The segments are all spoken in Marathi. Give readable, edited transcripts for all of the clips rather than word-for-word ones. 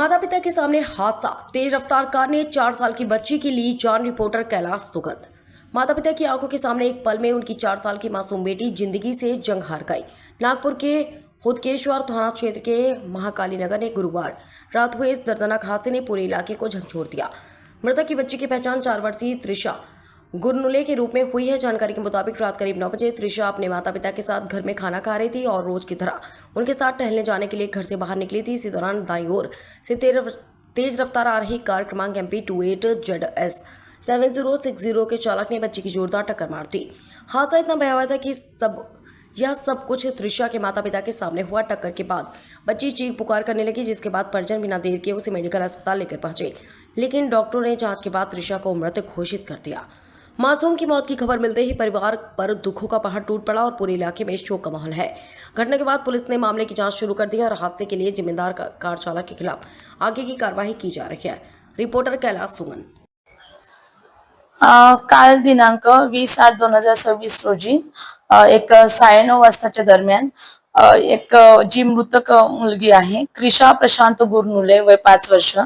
माता पिता के सामने हादसा। तेज रफ्तार कार ने 4 साल की बच्ची की ली जान। रिपोर्टर कैलाश सुगंध। माता पिता की आंखों के सामने एक पल में उनकी 4 साल की मासूम बेटी जिंदगी से जंग हार गई। नागपुर के हुदकेश्वर थाना क्षेत्र के महाकाली नगर में गुरुवार रात हुए इस दर्दनाक हादसे ने पूरे इलाके को झकझोर दिया। मृतक की बच्ची की पहचान 4 वर्षीय त्रिशा गुरनुले के रूप में हुई है। जानकारी के मुताबिक रात करीब 9 बजे त्रिशा अपने माता पिता के साथ घर में खाना खा रही थी और रोज की तरह उनके साथ टहलने जाने के लिए घर से बाहर निकली थी। इसी दौरान दाईं ओर से तेज रफ्तार आ रही कार क्रमांक MP28ZS 7060 के चालक ने बच्ची की जोरदार टक्कर मार दी। हादसा इतना भयावह था कि यह सब कुछ त्रिशा के माता पिता के सामने हुआ। टक्कर के बाद बच्ची चीख पुकार करने लगी, जिसके बाद परिजन बिना देर किए उसे मेडिकल अस्पताल लेकर पहुंचे, लेकिन डॉक्टरों ने जांच के बाद त्रिशा को मृत घोषित कर दिया। मासूम की मौत की खबर मिलते ही परिवार पर दुखों का पहाड़ टूट पड़ा और पूरे इलाके में शोक का माहौल है। घटना के बाद पुलिस ने मामले की जांच शुरू कर दी और हादसे के लिए जिम्मेदार कार चालक के खिलाफ आगे की कार्रवाई की जा रही है। रिपोर्टर कैलाश सुगंध। काल दिनांक 20/8/2026 रोजी एक 9:30 वाजताच्या दरम्यान एक जी मृतक मुलगी आहे क्रिशा प्रशांत गुरनुले, वय 5 वर्ष,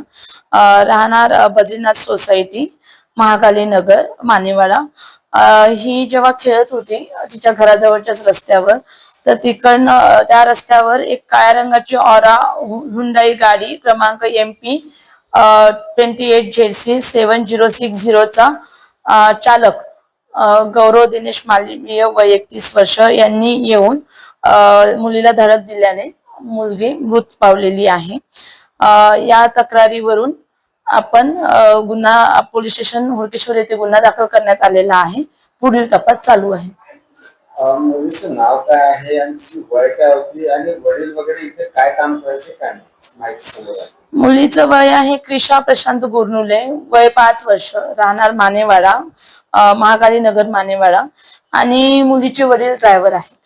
राहणार बद्रीनाथ सोसायटी, महाकाली नगर, मानेवाडा, ही जेव्हा खेळत होती तिच्या घराजवळच्याच रस्त्यावर, तर तिकडनं त्या रस्त्यावर एक काळ्या रंगाची ऑरा हुंडाई गाडी क्रमांक MP28ZC 7060 चा चालक गौरव दिनेश मालवीय, वय 31 वर्ष, यांनी येऊन मुलीला धडक दिल्याने मुलगी मृत पावलेली आहे। या तक्रारीवरून आपण गुन्हा पोलीस स्टेशन हुडकेश्वर येथे गुन्हा दाखल करण्यात आलेला आहे। पुढील तपास चालू आहे। मुलीचं नाव काय आहे आणि तिची वय काय होती आणि वडील वगैरे इथे काय काम करायचे, काय माहिती सांगा। मुलीचं वय आहे क्रिशा प्रशांत गुरनुले, वय 5 वर्ष, राहणार मानेवाडा, महाकाली नगर, मानेवाडा, आणि मुलीचे वडील ड्रायव्हर आहे।